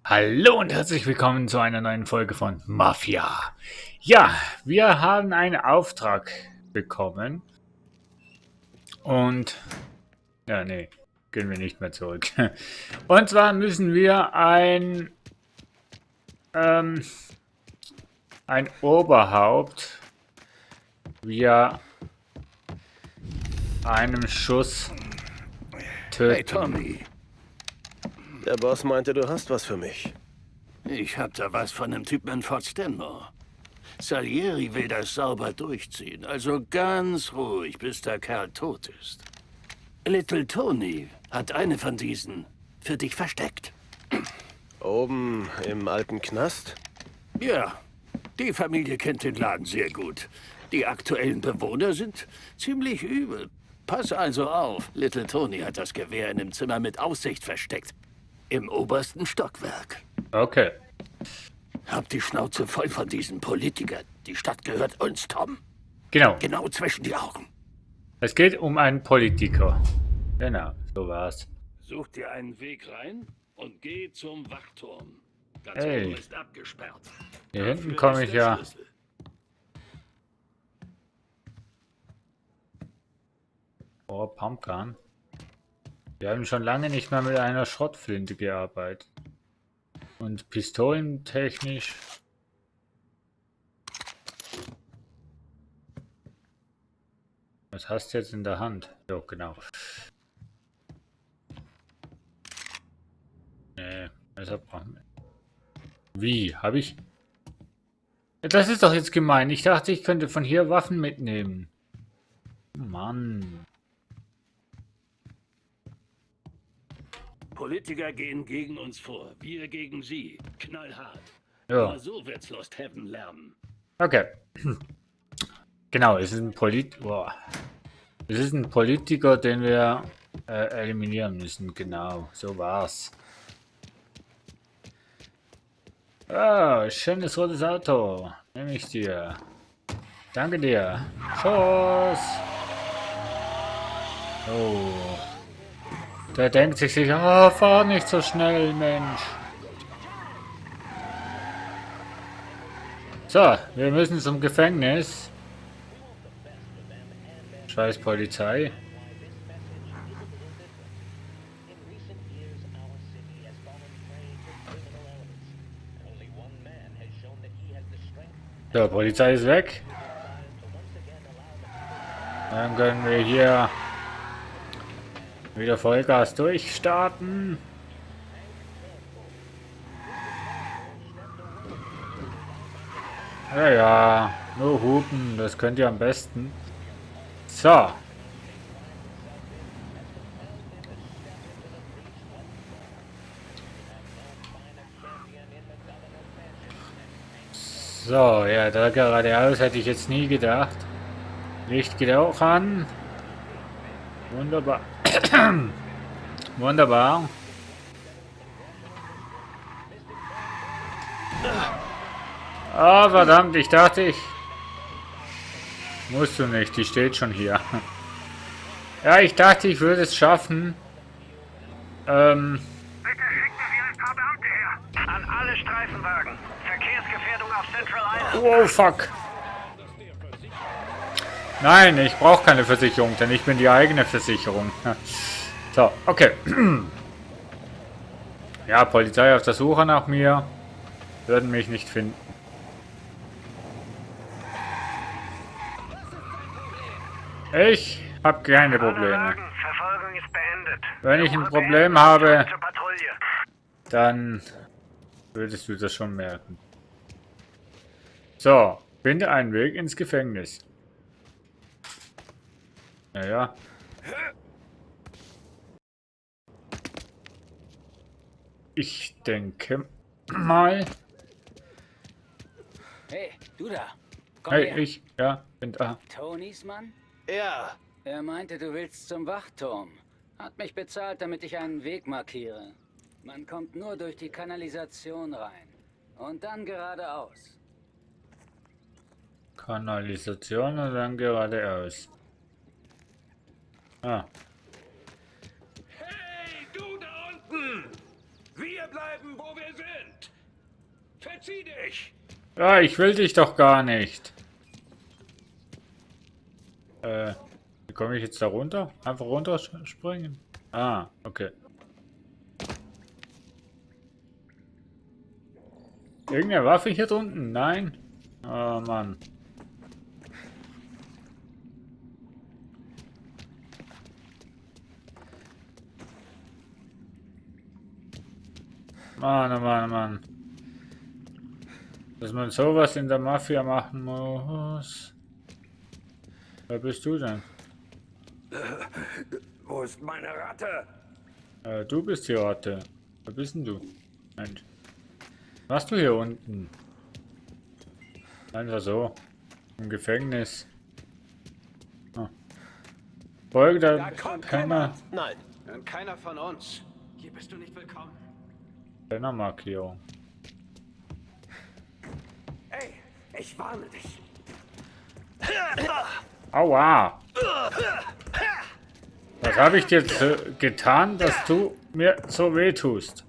Hallo und herzlich willkommen zu einer neuen Folge von Mafia. Ja, wir haben einen Auftrag bekommen und nee, gehen wir nicht mehr zurück. Und zwar müssen wir ein Oberhaupt via einem Schuss Hey töten. Tommy, Der Boss meinte, du hast was für mich. ich hab da was von einem Typen in Fort Stanmore. Salieri will das sauber durchziehen, also ganz ruhig, bis der Kerl tot ist. Little Tony hat eine von diesen für dich versteckt. Oben im alten Knast? Ja, die Familie kennt den Laden sehr gut. Die aktuellen Bewohner sind ziemlich übel. Pass also auf, Little Tony hat das Gewehr in einem Zimmer mit Aussicht versteckt. Im obersten Stockwerk. Okay, Hab die Schnauze voll von diesen Politikern. Die Stadt gehört uns, Tom. genau. Genau zwischen die Augen. Es geht um einen Politiker. Genau, so war's. Such dir einen Weg rein und geh zum Wachturm. Ganz Hey. oben ist abgesperrt. Hier hinten Dafür komme ist ich der ja. Schlüssel. Oh, Pumpgun. Wir haben schon lange nicht mehr mit einer Schrottflinte gearbeitet. Und pistolentechnisch. Was hast du jetzt in der Hand? Jo, genau. Nee, Messer brauchen wir. Wie? Habe ich? Das ist doch jetzt gemein. Ich dachte, ich könnte von hier Waffen mitnehmen. Mann. Politiker gehen gegen uns vor. Wir gegen sie. Knallhart. Ja. Nur so wird's Lost Heaven lernen. Okay. Genau, es ist ein Es ist ein Politiker, den wir eliminieren müssen. Genau, so war's. Ah, schönes rotes Auto. Nehme ich dir. Danke dir. Schuss. Oh. Der denkt sich sicher, oh, fahr nicht so schnell, Mensch. So, wir müssen zum Gefängnis. Scheiß Polizei. So, Polizei ist weg. Dann können wir hier wieder Vollgas durchstarten. Ja, ja, nur hupen, das könnt ihr am besten. So. So, ja, da geradeaus hätte ich jetzt nie gedacht. Licht geht auch an. Wunderbar. Wunderbar. Ah, verdammt, ich dachte, ich... Musst du nicht, die steht schon hier. Ja, ich dachte, ich würde es schaffen. Bitte schicken Sie ein paar Beamte her. An alle Streifenwagen. Verkehrsgefährdung auf Central Island. Oh, fuck. Nein, ich brauche keine Versicherung, denn ich bin die eigene Versicherung. So, okay. Ja, Polizei auf der Suche nach mir. Würden mich nicht finden. Ich habe keine Probleme. Verfolgung ist beendet. Wenn ich ein Suche Problem beendet. habe, Zur Patrouille. dann würdest du das schon merken. So, finde einen Weg ins Gefängnis. Naja. Ich denke mal. Hey, du da. Komm Hey, her. ich, ja, bin da. Tonys Mann? Ja. Er meinte, du willst zum Wachturm. Hat mich bezahlt, damit ich einen Weg markiere. Man kommt nur durch die Kanalisation rein. Und dann geradeaus. Kanalisation und dann geradeaus. Ah. Hey, du da unten! Wir hier bleiben, wo wir sind. Verzieh dich. Ja, ich will dich doch gar nicht. Wie komme ich jetzt da runter? Einfach runterspringen? Ah, okay. Irgendeine Waffe hier drunten? Nein? Oh Mann. Mann, oh Mann, oh Mann. Dass man sowas in der Mafia machen muss. Wer bist du denn? Wo ist meine Ratte? Du bist die Ratte. Wer bist denn du? Mensch. Was machst du hier unten? Einfach so. Im Gefängnis. Ah. Folge der Da kommt Penner. jemand. Nein. Und keiner von uns. Hier bist du nicht willkommen. Pennermarkierung. Ey, ich warne dich. Aua! Was habe ich dir getan, dass du mir so weh tust?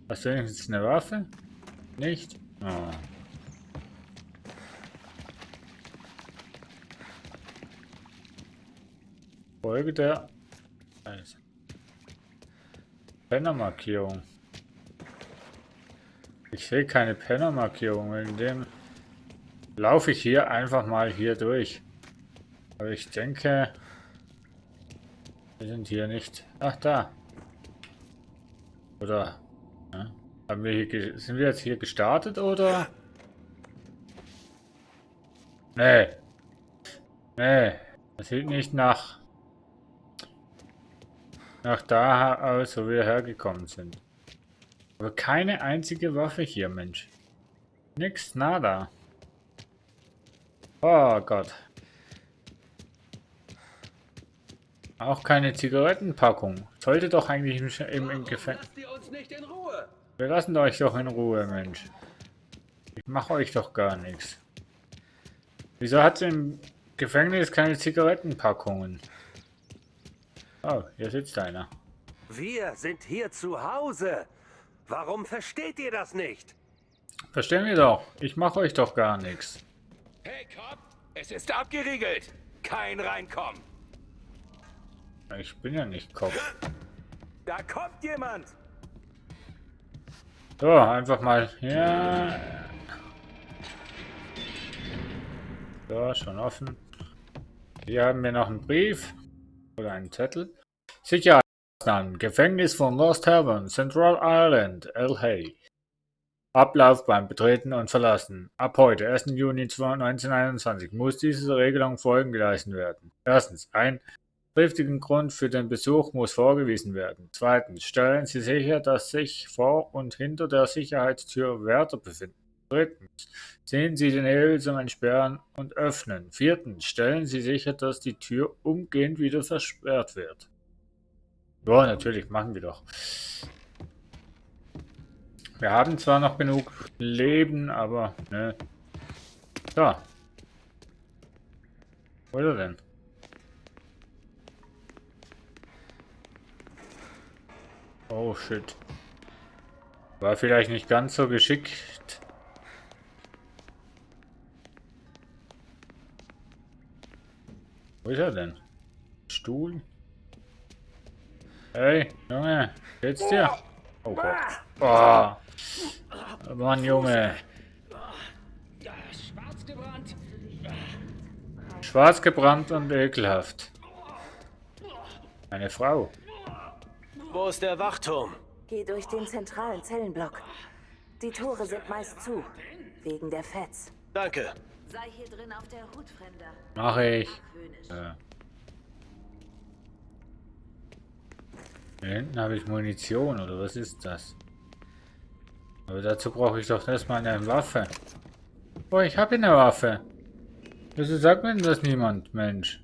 Hast du wenigstens eine Waffe? Nicht? Oh. Folge der Pennermarkierung. Ich sehe keine Pennermarkierung, wegen dem laufe ich hier einfach mal hier durch. Aber ich denke, wir sind hier nicht. Ach, da. Oder ja, haben wir hier sind wir jetzt hier gestartet oder? Nee. Nee. Das sieht nicht nach da aus, wo wir hergekommen sind. Aber keine einzige Waffe hier, Mensch. Nix, nada. Oh Gott. Auch keine Zigarettenpackung. Sollte doch eigentlich im Gefängnis. Lasst ihr uns nicht in Ruhe. Wir lassen euch doch in Ruhe, Mensch. Ich mache euch doch gar nichts. Wieso hat sie im Gefängnis keine Zigarettenpackungen? Oh, hier sitzt einer. Wir sind hier zu Hause. Warum versteht ihr das nicht? Verstehen wir doch. Ich mache euch doch gar nichts. Hey, Cop, es ist abgeriegelt. Kein Reinkommen. Ich bin ja nicht Kopf. Da kommt jemand. So, einfach mal. Ja. So, schon offen. Hier haben wir noch einen Brief. Oder einen Zettel. Sicherheitsmaßnahmen. Gefängnis von Lost Haven, Central Ireland, LA. Ablauf beim Betreten und Verlassen. Ab heute, 1. Juni 1921, muss diese Regelung folgend geleistet werden. Erstens, ein triftigen Grund für den Besuch muss vorgewiesen werden. Zweitens, stellen Sie sicher, dass sich vor und hinter der Sicherheitstür Wärter befinden. Drittens, ziehen Sie den Hebel zum Entsperren und Öffnen. Viertens, stellen Sie sicher, dass die Tür umgehend wieder versperrt wird. Ja, natürlich, machen wir doch. Wir haben zwar noch genug Leben, aber ne. So. Wo ist er denn? Oh shit. War vielleicht nicht ganz so geschickt. Wo ist er denn? Stuhl? Hey, Junge, geht's dir? Oh Gott. Oh. Mann, Junge. Schwarz gebrannt. Schwarz gebrannt und ekelhaft. Eine Frau. Wo ist der Wachturm? Geh durch den zentralen Zellenblock. Die Tore sind meist zu, wegen der Fets. Danke. Sei hier drin auf der Hut, Fremder. Mache ich. Argwöhnisch. Hier hinten habe ich Munition, oder was ist das? Aber dazu brauche ich doch erstmal eine Waffe. Oh, ich habe eine Waffe. Wieso sagt mir denn das niemand, Mensch?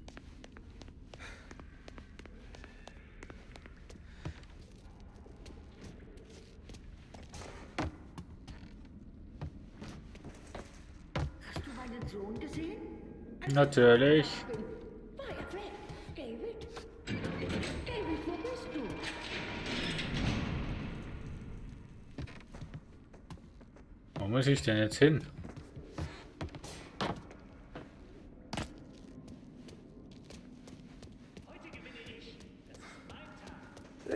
Hast du meinen Sohn gesehen? Natürlich. War er weg? David? David, wo bist du? muss ich denn jetzt hin?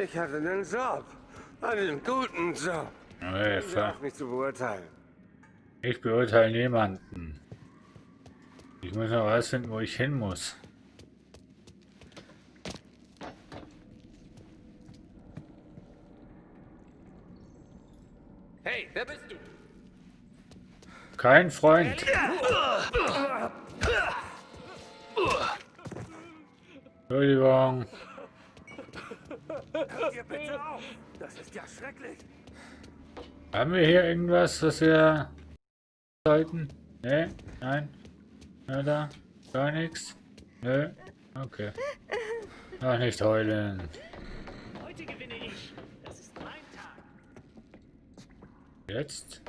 Ich hatte einen Job. Einen guten Job. Nee, Ich darf nicht zu beurteilen. ich beurteile niemanden. Ich muss noch rausfinden, wo ich hin muss. Hey, wer bist du? Kein Freund. Entschuldigung. Hört ihr bitte auf! Das ist ja schrecklich! Haben wir hier irgendwas, was wir sollten? Nee? Nein? Oder? Gar nichts? Nö? Okay. Ach, nicht heulen. Heute gewinne ich. Das ist mein Tag. Jetzt?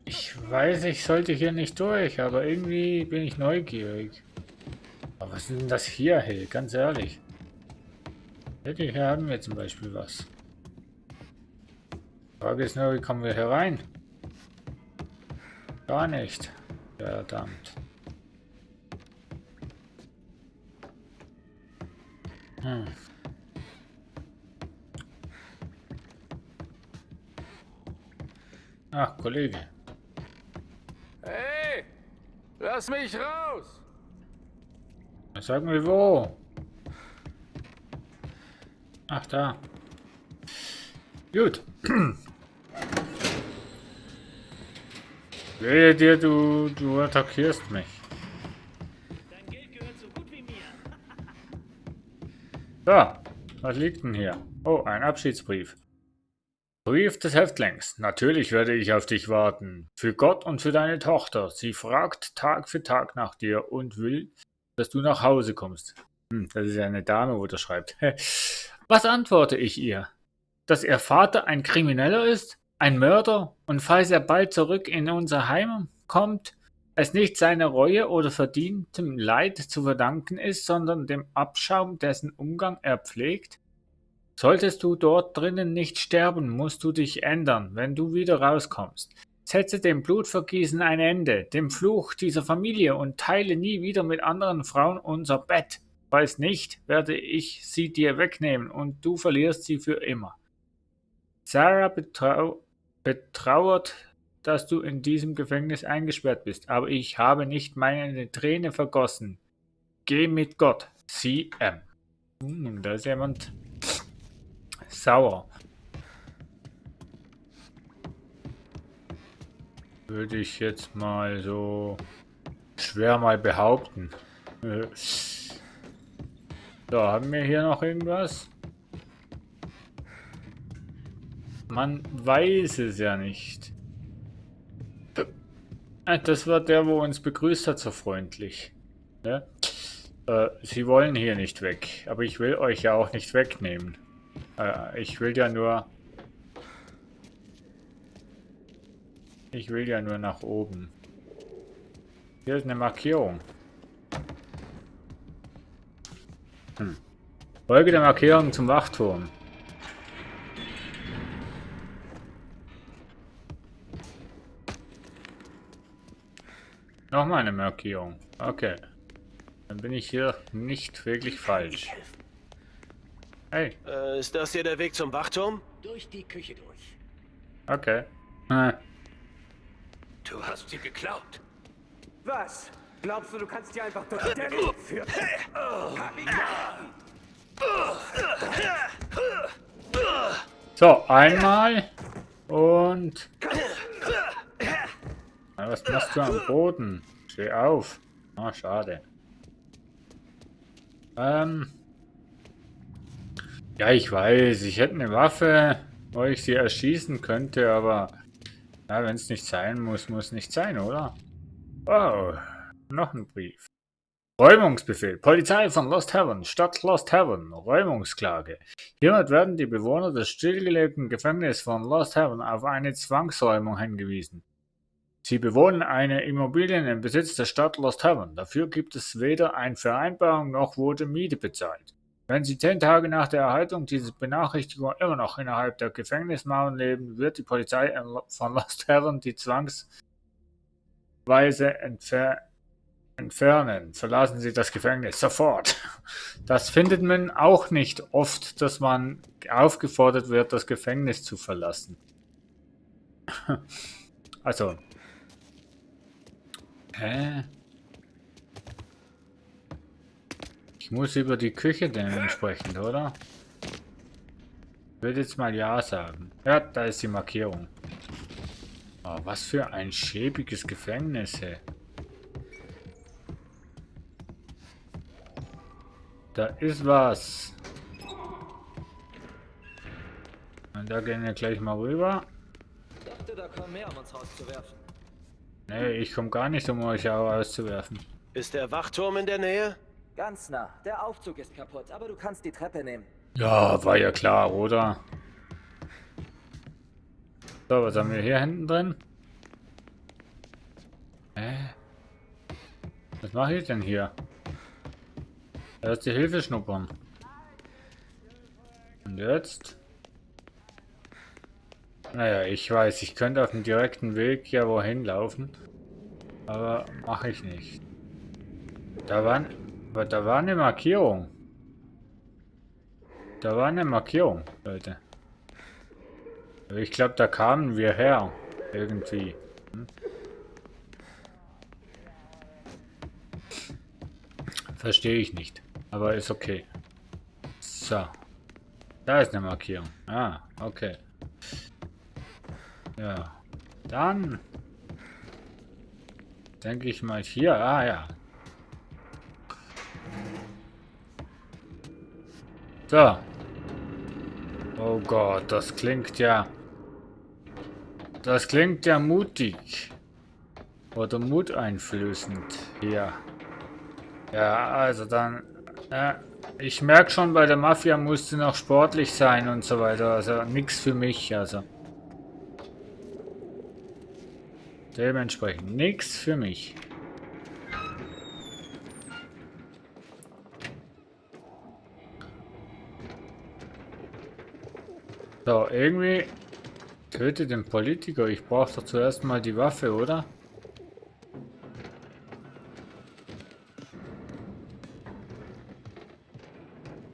Ich weiß, ich sollte hier nicht durch, aber irgendwie bin ich neugierig. Aber was ist denn das hier, hey? Ganz ehrlich. Hier haben wir zum Beispiel was. Die Frage ist nur, wie kommen wir hier rein? Gar nicht. Verdammt. Ach, Kollege. Hey! Lass mich raus! Sag mir wo. Ach, da. Gut. Wehe dir, du attackierst mich. Dein Geld gehört so gut wie mir. So, was liegt denn hier? Oh, ein Abschiedsbrief. Brief des Häftlings. Natürlich werde ich auf dich warten. Für Gott und für deine Tochter. Sie fragt Tag für Tag nach dir und will, dass du nach Hause kommst. Das ist ja eine Dame, wo das schreibt. Was antworte ich ihr? Dass ihr Vater ein Krimineller ist? Ein Mörder? Und falls er bald zurück in unser Heim kommt, es nicht seiner Reue oder verdientem Leid zu verdanken ist, sondern dem Abschaum, dessen Umgang er pflegt? Solltest du dort drinnen nicht sterben, musst du dich ändern, wenn du wieder rauskommst. Setze dem Blutvergießen ein Ende, dem Fluch dieser Familie und teile nie wieder mit anderen Frauen unser Bett. Falls nicht, werde ich sie dir wegnehmen und du verlierst sie für immer. Sarah betrauert, dass du in diesem Gefängnis eingesperrt bist, aber ich habe nicht meine Träne vergossen. Geh mit Gott, CM. Da ist jemand sauer. Würde ich jetzt mal so schwer mal behaupten. So, haben wir hier noch irgendwas? Man weiß es ja nicht. Das war der, wo uns begrüßt hat, so freundlich. Ja? Sie wollen hier nicht weg, aber ich will euch ja auch nicht wegnehmen. Ich will ja nur nach oben. Hier ist eine Markierung. Folge der Markierung zum Wachturm. Nochmal eine Markierung. Okay. Dann bin ich hier nicht wirklich falsch. Hey. Ist das hier der Weg zum Wachturm? Durch die Küche durch. Okay. Du hast sie geklaut. Was? Glaubst du, du kannst dir einfach durch den Weg führen? So, einmal. Und... Was machst du am Boden? Steh auf. Ah, schade. Ja, ich weiß, ich hätte eine Waffe, wo ich sie erschießen könnte, aber ja, wenn es nicht sein muss, muss nicht sein, oder? Oh, noch ein Brief. Räumungsbefehl. Polizei von Lost Heaven, Stadt Lost Heaven, Räumungsklage. Hiermit werden die Bewohner des stillgelegten Gefängnisses von Lost Heaven auf eine Zwangsräumung hingewiesen. Sie bewohnen eine Immobilie im Besitz der Stadt Lost Heaven. Dafür gibt es weder eine Vereinbarung noch wurde Miete bezahlt. Wenn Sie 10 Tage nach der Erhaltung dieser Benachrichtigung immer noch innerhalb der Gefängnismauern leben, wird die Polizei von Lost Heaven die zwangsweise entfernen. Verlassen Sie das Gefängnis sofort. Das findet man auch nicht oft, dass man aufgefordert wird, das Gefängnis zu verlassen. Also. Ich muss über die Küche dementsprechend, oder? Ich würde jetzt mal ja sagen. Ja, da ist die Markierung. Oh, was für ein schäbiges Gefängnis, ey. Da ist was. Und da gehen wir gleich mal rüber. Ich dachte, da kommen mehr, um uns rauszuwerfen. Nee, ich komme gar nicht, um euch auch auszuwerfen. Ist der Wachturm in der Nähe? Ganz nah. Der Aufzug ist kaputt, aber du kannst die Treppe nehmen. Ja, war ja klar, oder? So, was haben wir hier hinten drin? Was mache ich denn hier? Erst die Hilfe schnuppern. Und jetzt? Naja, ich weiß, ich könnte auf dem direkten Weg ja wohin laufen. Aber mache ich nicht. Da war eine Markierung. Da war eine Markierung, Leute. Aber ich glaube, da kamen wir her. Irgendwie. Verstehe ich nicht. Aber ist okay. So. Da ist eine Markierung. Ah, okay. Ja. Dann denke ich mal hier. Ah ja. So. Oh Gott, das klingt ja... Das klingt ja mutig. Oder muteinflößend. Ja. Ja, also dann... ich merke schon, bei der Mafia musste noch sportlich sein und so weiter. Also nichts für mich, also. Dementsprechend nichts für mich. So, irgendwie töte den Politiker. Ich brauche doch zuerst mal die Waffe, oder?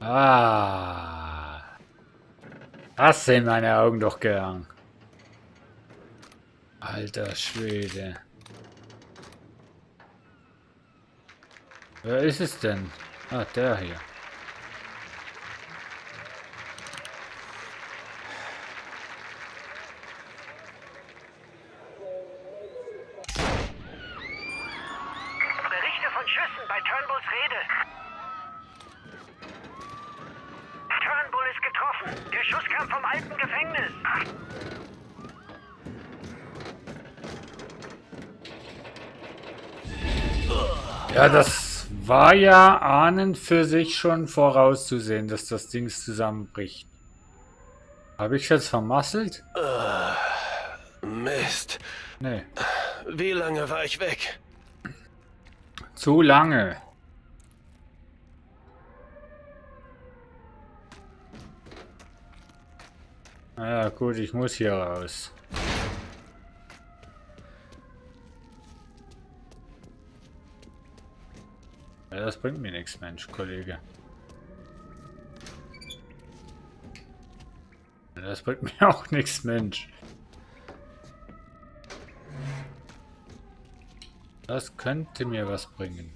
Ah. Das sind meine Augen doch gern. Alter Schwede. Wer ist es denn? Ah, der hier. Berichte von Schüssen bei Turnbulls Rede. Turnbull ist getroffen. Der Schuss kam vom alten Gefängnis. Ja, das war ja ahnend für sich schon vorauszusehen, dass das Ding zusammenbricht. Habe ich jetzt vermasselt? Mist. Nee. Wie lange war ich weg? Zu lange. Naja, gut, ich muss hier raus. Ja, das bringt mir nichts, Mensch, Kollege. Ja, das bringt mir auch nichts, Mensch. Das könnte mir was bringen.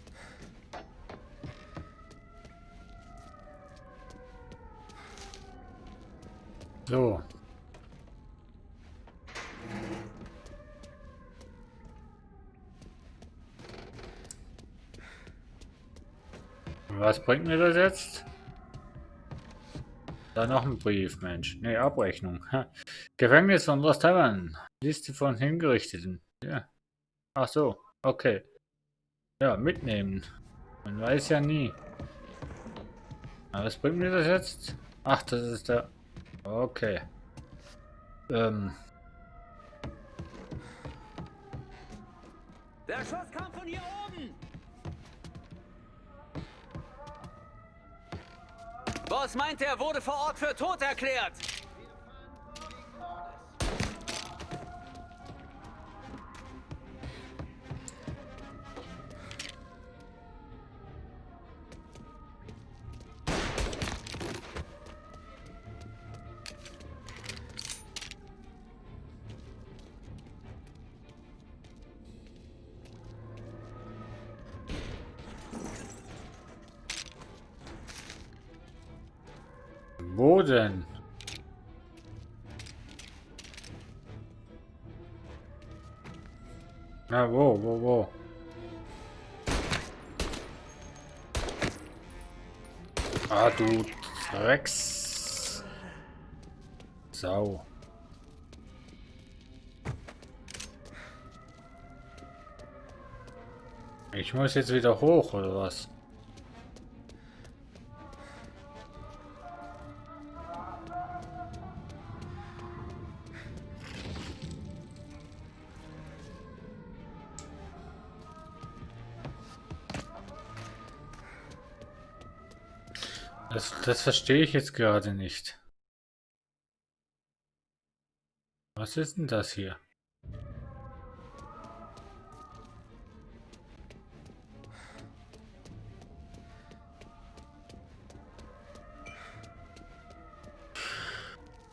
So. Was bringt mir das jetzt? Da noch ein Brief, Mensch. Ne, Abrechnung. Gefängnis von Lost Heaven. Liste von Hingerichteten. Ja. Ach so, okay. Ja, mitnehmen. Man weiß ja nie. Aber was bringt mir das jetzt? Ach, das ist der... Okay. Der Schuss kam von hier oben! Boss meinte, er wurde vor Ort für tot erklärt. Wo denn? Na, wo? Ah, du Drecks. Sau. Ich muss jetzt wieder hoch, oder was? Das verstehe ich jetzt gerade nicht. Was ist denn das hier?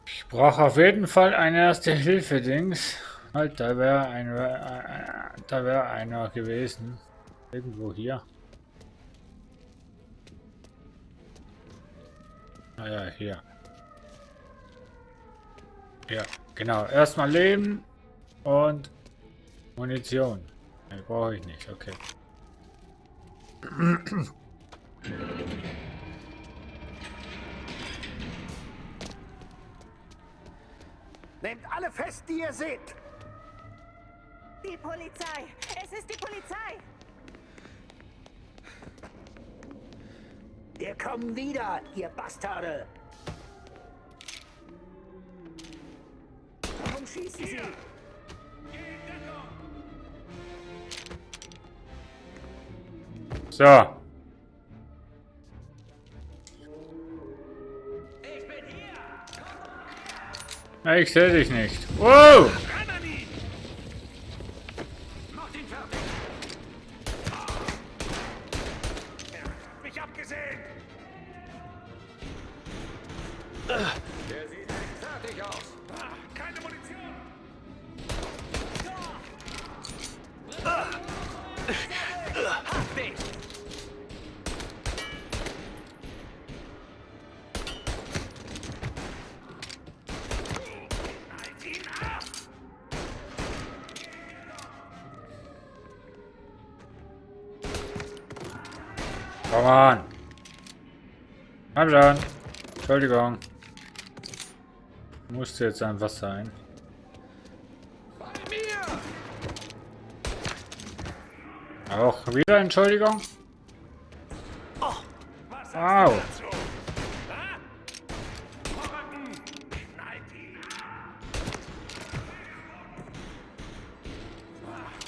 Ich brauche auf jeden Fall ein Erste-Hilfe-Dings. Halt, da wäre einer gewesen. Irgendwo hier. Ah ja, hier. Ja, genau. Erstmal Leben und Munition. Nee, brauche ich nicht, okay. Nehmt alle fest, die ihr seht. Die Polizei! Es ist die Polizei! Wir kommen wieder, ihr Bastarde. Warum schießen Sie? So. Na, ich sehe dich nicht. Wow! Macht ihn fertig. Mich abgesehen. Der sieht echt fertig aus. Keine Munition. Hab dich. Komm on. Komm schon. Entschuldigung. Musste jetzt einfach sein. Auch wieder Entschuldigung? Au.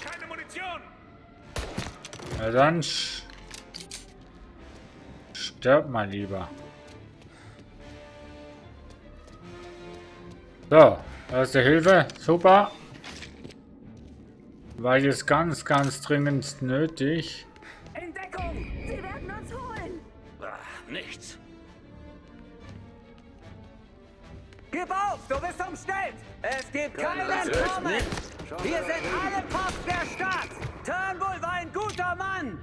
Keine Munition. Na dann stirb mal lieber. So, erste Hilfe, super. War jetzt ganz dringend nötig. In Deckung! Sie werden uns holen! Nichts. Gib auf, du bist umstellt! Es gibt kein Entkommen! Wir sind alle Pops der Stadt! Turnbull war ein guter Mann!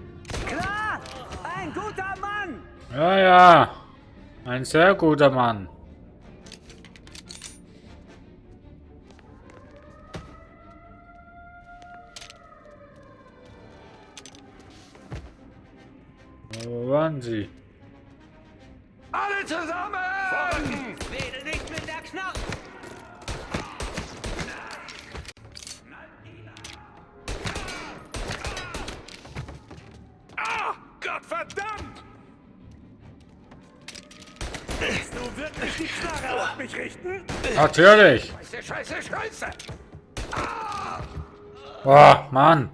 Klar? Ein guter Mann! Ja, ja. Ein sehr guter Mann. Wo waren sie? Alle zusammen! Vorrücken! Wedel nicht mit der Knarre! Ah, Gottverdammt! Willst du wirklich die Knarre auf mich richten? Natürlich. Scheiße! Boah, Mann.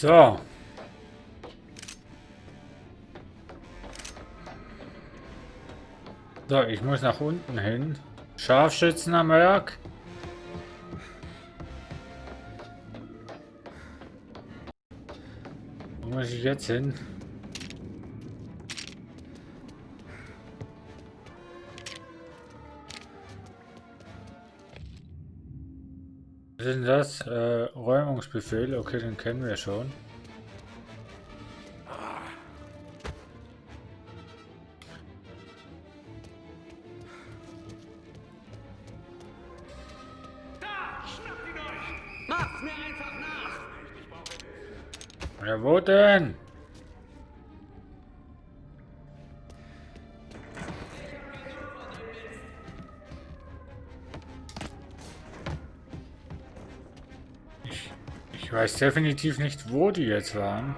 So. So, ich muss nach unten hin. Scharfschützen am Werk. Wo muss ich jetzt hin? Was ist denn das? Räumungsbefehl. Okay, den kennen wir schon. Macht's mir einfach nach! Ja, wo denn? Ich weiß definitiv nicht, wo die jetzt waren.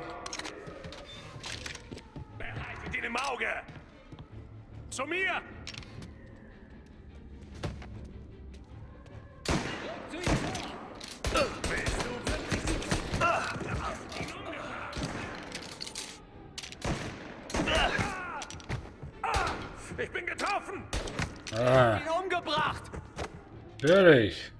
Behaltet ihn im Auge! Zu mir! Ich bin getroffen! Ah, Ihn umgebracht! natürlich.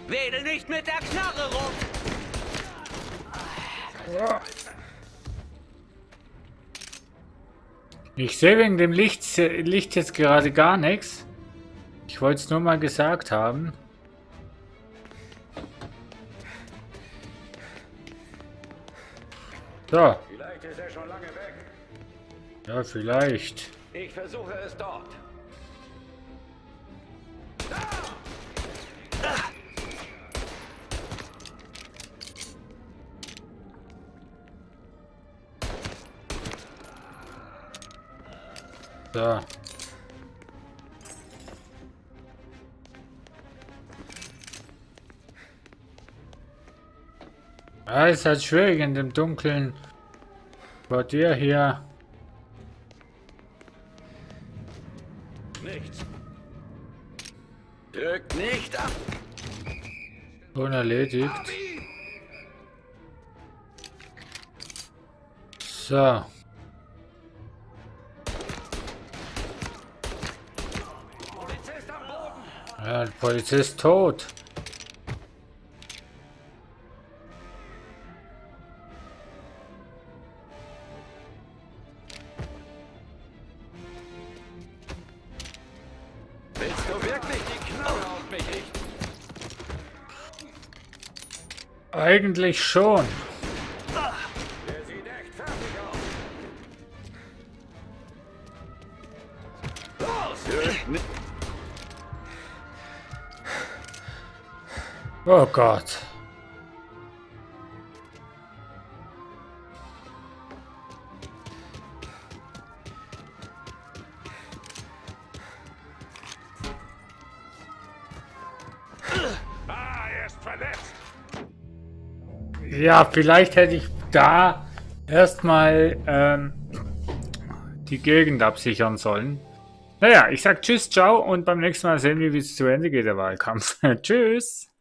Wedel nicht mit der Knarre rum! Ich sehe wegen dem Licht jetzt gerade gar nichts. Ich wollte es nur mal gesagt haben. So. Vielleicht ist er schon lange weg. Ja, vielleicht. Ich versuche es dort. So. Ja, ist halt schwierig in dem dunklen Quartier hier. Nichts. Drück nicht ab. Unerledigt. So. Polizist am Boden! Ja, der Polizist tot. Willst du wirklich die Knarre auf mich richten? Eigentlich schon. Der sieht echt fertig aus. Drück nicht. Oh Gott. Ah, er ist verletzt. Ja, vielleicht hätte ich da erstmal die Gegend absichern sollen. Naja, ich sag Tschüss, ciao und beim nächsten Mal sehen wir, wie es zu Ende geht, der Wahlkampf. Tschüss.